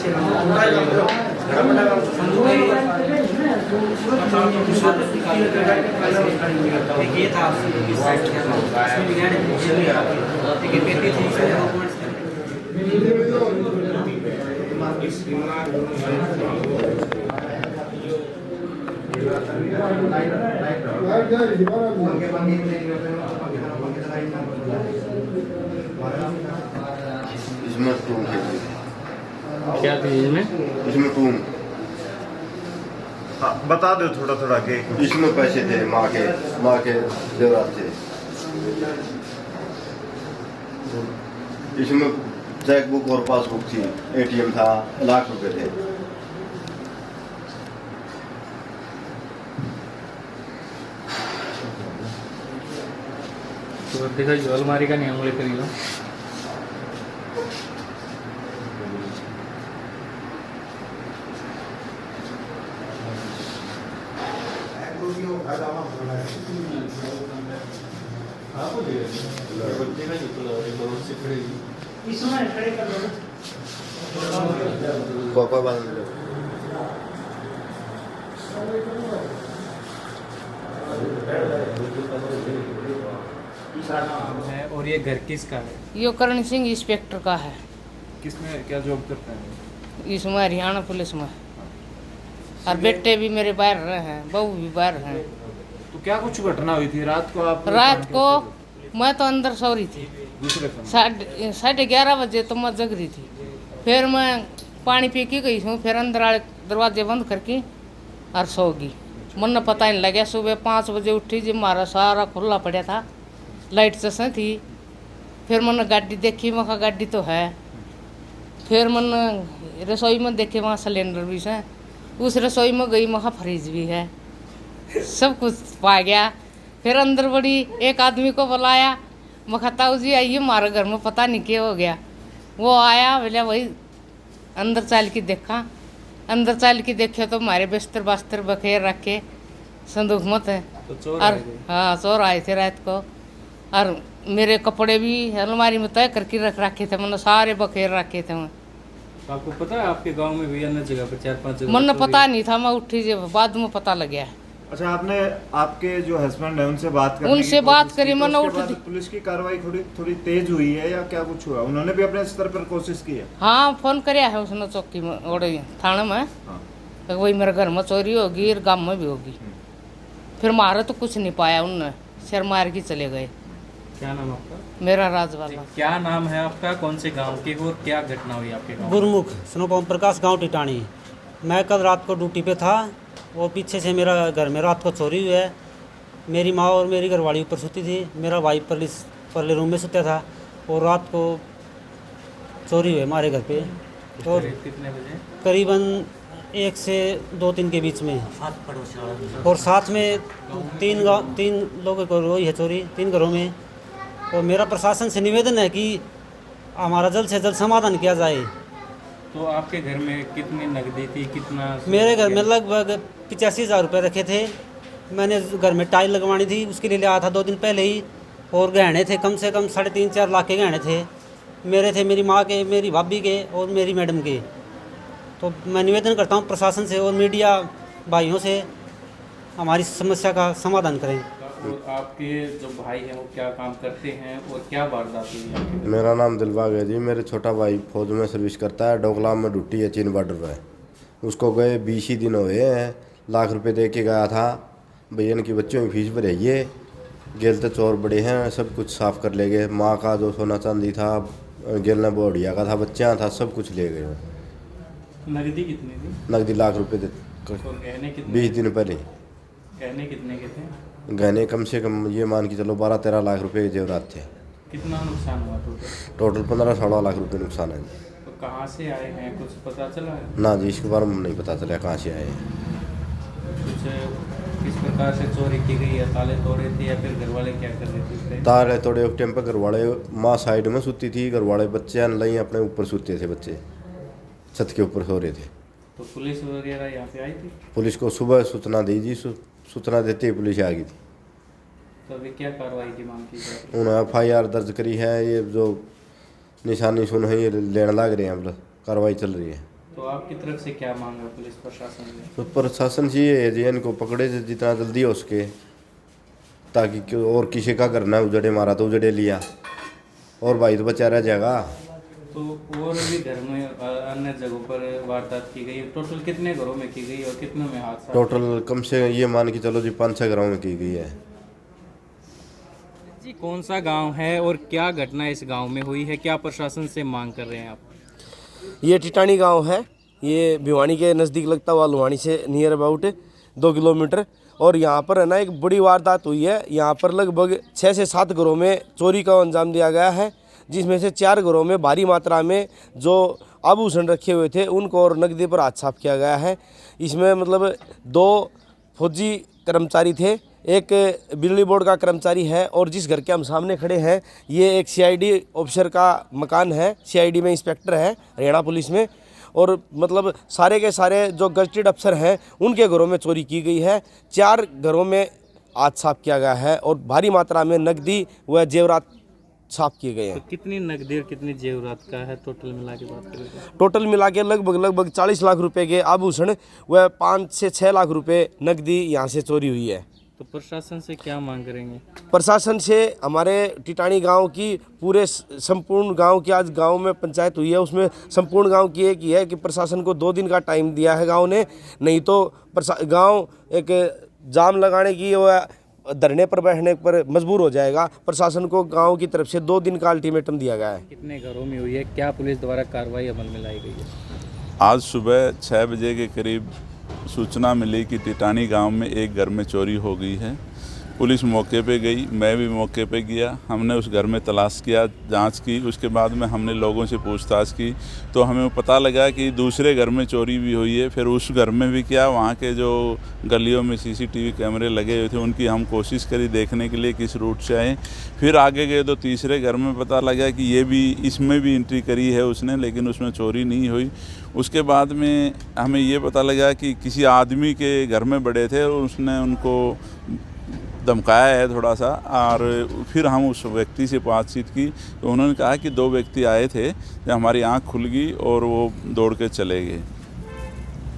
ये था इस साइड इसमें भी गाड़ी लेकिन पेटी थी डॉक्यूमेंट्स इसमें टूम क्या थी इसमें टूम हाँ, बता दो थोड़ा थोड़ा के इसमें पैसे थे माँ के जेवरात थे। इसमें चेकबुक और पासबुक थी, एटीएम था, ₹1,00,000 थे। तो देखो जो अलमारी का नियम लेकर लो कोई बात नहीं। है और ये घर किसका है? यो करण सिंह इंस्पेक्टर का है। किसमें क्या जॉब करते हैं? इसमें हरियाणा पुलिस में। और बेटे भी मेरे बाहर रहे हैं, बहू भी बाहर हैं। तो क्या कुछ घटना हुई थी रात को? आप रात को मैं तो अंदर सो रही थी, दूसरे कमरे? 11:30 बजे तो मैं जग रही थी। फिर मैं पानी पी के गई हूँ, फिर अंदर आए दरवाजे बंद करके और सो गई। मन पता नहीं लगा, सुबह 5 बजे उठी जी मारा सारा खुला पड़ा था, लाइट जैसे थी। फिर मैंने गाड़ी देखी, मैं कहा गाड़ी तो है। फिर मैंने रसोई में देखे, वहाँ सिलेंडर भी है। उस रसोई में गई, मैं कहा फ्रिज भी है, सब कुछ पा गया। फिर अंदर बड़ी एक आदमी को बुलाया, मैं कहा ताऊ जी आइए हमारे घर में पता नहीं क्या हो गया। वो आया, बोला वही अंदर चल के देखा। अंदर चल के देखे तो हमारे बिस्तर बस्तर बखेर रखे संदूक मत है। तो चोर और आए थे? हाँ चोर आए थे रात को। और मेरे कपड़े भी अलमारी में तय करके रख रखे थे, मैंने सारे बखेर रखे थे। मैं तो आपको पता है आपके गांव में भी अन्य जगह पर 4-5 जगह मन चोरी- पता नहीं था, मैं उठी जब बाद में पता लग गया। अच्छा, आपने आपके जो हस्बैंड है उनसे बात करने उनसे की बात कोशिश करी, की, तो मैंने उसके उठ बाद दी। पुलिस की कार्रवाई थोड़ी तेज हुई है या क्या कुछ हुआ? उन्होंने भी अपने स्तर पर कोशिश की है? हाँ फोन कराया है उसने चौकी में और थाने में, हाँ। तो वही मेरे घर में चोरी होगी और गाँव में भी होगी। फिर मारे तो कुछ नहीं पाया उनने, सिर मार के चले गए। क्या नाम आपका? मेरा राजवाला। क्या नाम है आपका? कौन से गांव के और क्या घटना हुई आपके गांव? गुरमुख स्नोपम प्रकाश गांव टिटाणी। मैं कल रात को ड्यूटी पे था और पीछे से मेरा घर में रात को चोरी हुई है। मेरी माँ और मेरी घरवाली ऊपर सोती थी, मेरा भाई परले रूम में सोता था और रात को चोरी हुई हमारे घर पे। और कितने बजे? करीबन 1 से 2-3 के बीच में। और साथ में 3 लोगों को हुई है चोरी, 3 घरों में। और मेरा प्रशासन से निवेदन है कि हमारा जल्द से जल्द समाधान किया जाए। तो आपके घर में कितनी नकदी थी, कितना? मेरे घर में लगभग 85,000 रुपये रखे थे। मैंने घर में टाइल लगवानी थी, उसके लिए आया था 2 दिन पहले ही। और गहने थे कम से कम 3.5-4 लाख के गहने थे। मेरे थे, मेरी माँ के, मेरी भाभी के और मेरी मैडम के। तो मैं निवेदन करता हूँ प्रशासन से और मीडिया भाइयों से हमारी समस्या का समाधान करें। और आपके जो भाई हैं वो क्या काम करते हैं और क्या वारदात हुई है आपके घर? मेरा नाम दिलबाग है जी। मेरे छोटा भाई फौज में सर्विस करता है, डोकलाम में ड्यूटी है, चीन बॉर्डर पर। उसको गए 20 ही दिन हुए हैं। ₹1,00,000 दे के गया था, भैया इनकी बच्चों की फीस भराइए। गेल तो चोर बड़े हैं, सब कुछ साफ कर ले गए। माँ का जो सोना चांदी था, गेलना बोढ़िया का था, बच्चा था, सब कुछ ले गए। नकदी कितनी थी नकदी ₹1,00,000 दे और गहने कितने? 20 दिन पहले। गहने कितने के थे? गहने कम से कम ये मान के चलो 12-13 लाख रुपए के जेवरात थे। कितना नुकसान हुआ टोटल? टोटल 15-16 लाख रुपए नुकसान है। तो कहाँ से आए हैं, कुछ पता चला है? ना जी, इसके बारे में नहीं पता चला कहाँ से आए। कुछ किस प्रकार से चोरी की गई है? ताले तोड़े थे या फिर घर वाले क्या कर रहे थे उस टाइम? तार थोड़े उस टाइम पर घर वाले, माँ साइड में सोती थी, घर वाले बच्चे नहीं अपने ऊपर सोते थे, बच्चे छत के ऊपर सो रहे थे। तो पुलिस वगैरह यहाँ पे आई थी? पुलिस को सुबह सूचना दी जी, सूचना देते ही पुलिस आ गई थी। तो अभी क्या कार्रवाई की मांग की जा रही है? उन्होंने FIR दर्ज करी है। ये जो निशानी सुन है ये लेने लग रहे हैं, मतलब कार्रवाई चल रही है। तो आपकी तरफ से क्या मांगा पुलिस प्रशासन ने? तो प्रशासन से ये है जी इनको पकड़े जितना जल्दी हो सके, ताकि और किसी का करना उजड़े, मारा तो उजड़े लिया और भाई तो बचा रह जाएगा। तो और भी घर में अन्य जगहों पर वारदात की गई, टोटल कितने घरों में की गई और कितनों में हादसा? टोटल कम से ये मान के चलो जी 5-6 घरों में की गई है। जी कौन सा गांव है और क्या घटना इस गांव में हुई है, क्या प्रशासन से मांग कर रहे हैं आप? ये टिटानी गांव है, ये भिवानी के नज़दीक लगता हुआ लुहानी से नियर अबाउट 2 किलोमीटर। और यहाँ पर है ना एक बड़ी वारदात हुई है। यहाँ पर लगभग 6 से 7 घरों में चोरी का अंजाम दिया गया है, जिसमें से 4 घरों में भारी मात्रा में जो आभूषण रखे हुए थे उनको और नकदी पर हाथ साफ किया गया है। इसमें मतलब 2 फौजी कर्मचारी थे, एक बिजली बोर्ड का कर्मचारी है, और जिस घर के हम सामने खड़े हैं ये एक सीआईडी ऑफिसर का मकान है। सीआईडी में इंस्पेक्टर है हरियाणा पुलिस में। और मतलब सारे के सारे जो गजटेड अफसर हैं उनके घरों में चोरी की गई है। 4 घरों में हाथ साफ किया गया है और भारी मात्रा में नकदी व जेवरात साफ किए गए हैं। तो कितनी नकदी और कितनी जेवरात का है टोटल मिला के बात करें तो? टोटल मिला के लगभग 40 लाख रुपए के आभूषण व 5 से 6 लाख रुपए नकदी यहाँ से चोरी हुई है। तो प्रशासन से क्या मांग करेंगे? प्रशासन से हमारे टिटानी गांव की पूरे संपूर्ण गांव की, आज गांव में पंचायत हुई है, उसमें संपूर्ण गांव की एक ही है कि प्रशासन को 2 दिन का टाइम दिया है गांव ने, नहीं तो गांव एक जाम लगाने की व धरने पर बैठने पर मजबूर हो जाएगा। प्रशासन को गांव की तरफ से 2 दिन का अल्टीमेटम दिया गया है। कितने घरों में हुई है, क्या पुलिस द्वारा कार्रवाई अमल में लाई गई है? आज सुबह 6 बजे के करीब सूचना मिली कि टिटानी गांव में एक घर में चोरी हो गई है। पुलिस मौके पे गई, मैं भी मौके पे गया। हमने उस घर में तलाश किया, जांच की। उसके बाद में हमने लोगों से पूछताछ की तो हमें पता लगा कि दूसरे घर में चोरी भी हुई है। फिर उस घर में भी क्या, वहाँ के जो गलियों में सीसीटीवी कैमरे लगे हुए थे उनकी हम कोशिश करी देखने के लिए किस रूट से आए। फिर आगे गए तो तीसरे घर में पता लगा कि ये भी, इसमें भी एंट्री करी है उसने, लेकिन उसमें चोरी नहीं हुई। उसके बाद में हमें ये पता लगा कि किसी आदमी के घर में बड़े थे और उसने उनको धमकाया है थोड़ा सा। और फिर हम उस व्यक्ति से बातचीत की तो उन्होंने कहा कि 2 व्यक्ति आए थे, जब हमारी आंख खुल गई और वो दौड़ के चले गए।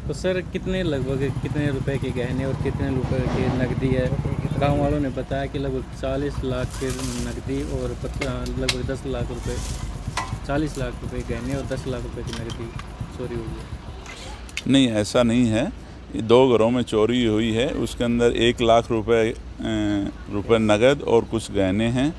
तो सर लगभग कितने रुपए के गहने और कितने रुपए की नकदी है? गांव वालों ने बताया कि लगभग 40 लाख की नकदी और लगभग 10 लाख रुपए, 40 लाख रुपए गहने और 10 लाख रुपए की नकदी चोरी हुई है। नहीं, ऐसा नहीं है। 2 घरों में चोरी हुई है, उसके अंदर 1 लाख रुपए नगद और कुछ गहने हैं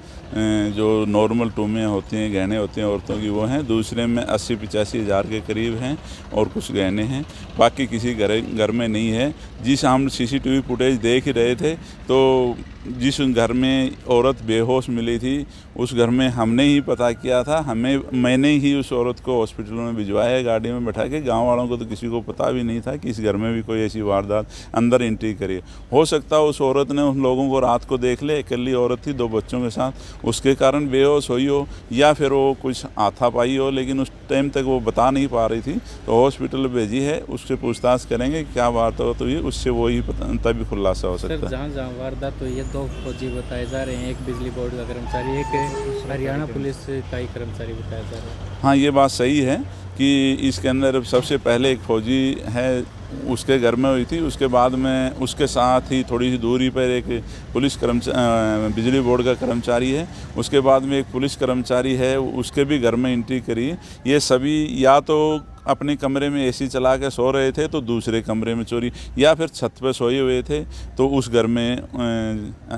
जो नॉर्मल टूमें होती हैं, गहने होते हैं औरतों की, वो हैं। दूसरे में 80-85 हज़ार के करीब हैं और कुछ गहने हैं। बाकी किसी घर में नहीं है। जिस हम सीसीटीवी फुटेज देख ही रहे थे तो जिस घर में औरत बेहोश मिली थी उस घर में हमने ही पता किया था। मैंने ही उस औरत को हॉस्पिटल में भिजवाया गाड़ी में बैठा के। गांव वालों को तो किसी को पता भी नहीं था कि इस घर में भी कोई ऐसी वारदात अंदर एंट्री करी। हो सकता है उस औरत ने उन लोगों को रात को देख ले, अकेली औरत थी 2 बच्चों के साथ, उसके कारण बेहोश हुई हो, या फिर वो कुछ हाथापाई हो, लेकिन उस टाइम तक वो बता नहीं पा रही थी। तो हॉस्पिटल भेजी है, उससे पूछताछ करेंगे क्या वारदात हुई, उससे वो ही तभी खुलासा हो सकता है। जहाँ वारदात हुई है 2 फौजी बताए जा रहे हैं, एक बिजली बोर्ड का कर्मचारी, एक हरियाणा पुलिस का ही कर्मचारी बताया जा रहा है। हाँ, ये बात सही है कि इसके अंदर सबसे पहले एक फौजी है, उसके घर में हुई थी। उसके बाद में उसके साथ ही थोड़ी सी दूरी पर एक पुलिस बिजली बोर्ड का कर्मचारी है। उसके बाद में एक पुलिस कर्मचारी है, उसके भी घर में एंट्री करी। ये सभी या तो अपने कमरे में एसी चला के सो रहे थे तो दूसरे कमरे में चोरी, या फिर छत पे सोए हुए थे तो उस घर में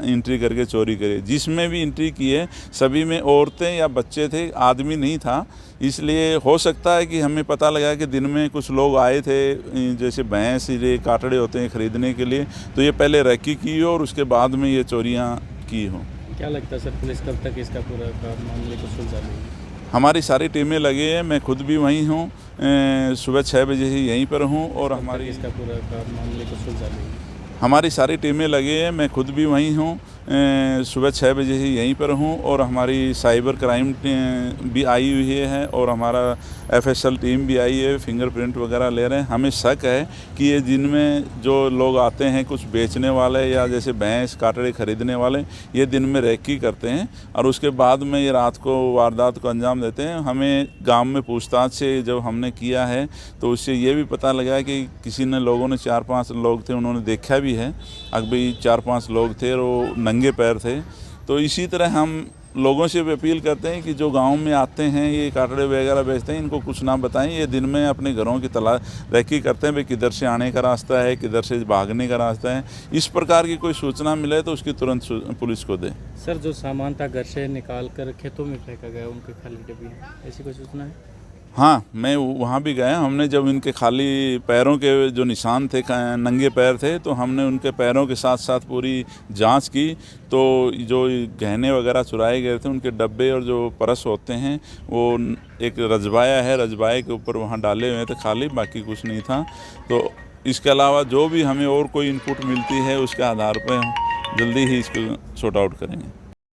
एंट्री करके चोरी करी। जिसमें भी एंट्री की है सभी में औरतें या बच्चे थे, आदमी नहीं था। इसलिए हो सकता है कि हमें पता लगा कि दिन में कुछ लोग आए थे, जैसे भैंस ये काटड़े होते हैं ख़रीदने के लिए, तो ये पहले रेकी की हो और उसके बाद में ये चोरियाँ की हो। क्या लगता है सर, पुलिस कब तक इसका पूरा मामले को सुलझा लेगी? हमारी सारी टीमें लगे हैं, मैं खुद भी वहीं हूँ, सुबह 6 बजे ही यहीं पर हूँ। और हमारी इसका पूरा मामले को सुलझा लेगी? हमारी सारी टीमें लगे हैं, मैं खुद भी वहीं हूँ, सुबह 6 बजे से यहीं पर हूँ और हमारी साइबर क्राइम भी आई हुई है और हमारा FSL टीम भी आई है, फिंगरप्रिंट वगैरह ले रहे हैं। हमें शक है कि ये दिन में जो लोग आते हैं कुछ बेचने वाले या जैसे भैंस काटड़े खरीदने वाले, ये दिन में रेकी करते हैं और उसके बाद में ये रात को वारदात को अंजाम देते हैं। हमें गांव में पूछताछ से जब हमने किया है तो उससे ये भी पता लगा कि किसी ने लोगों ने 4-5 लोग थे, उन्होंने देखा भी है, अभी 4-5 लोग थे और वो नंगे पैर थे। तो इसी तरह हम लोगों से भी अपील करते हैं कि जो गांव में आते हैं ये काटड़े वगैरह बेचते हैं, इनको कुछ ना बताएं। ये दिन में अपने घरों की रेकी करते हैं, भाई किधर से आने का रास्ता है, किधर से भागने का रास्ता है। इस प्रकार की कोई सूचना मिले तो उसकी तुरंत पुलिस को दें। सर जो सामान था घर से निकाल कर खेतों में फेंका गया, उनके खाली डब्बी, ऐसी कोई सूचना है? हाँ, मैं वहाँ भी गया। हमने जब इनके खाली पैरों के जो निशान थे, नंगे पैर थे, तो हमने उनके पैरों के साथ साथ पूरी जांच की। तो जो गहने वगैरह चुराए गए थे उनके डब्बे और जो परस होते हैं वो एक रजबाया है, रजबाए के ऊपर वहाँ डाले हुए थे खाली, बाकी कुछ नहीं था। तो इसके अलावा जो भी हमें और कोई इनपुट मिलती है उसके आधार पर जल्दी ही इसको सॉर्ट आउट करेंगे।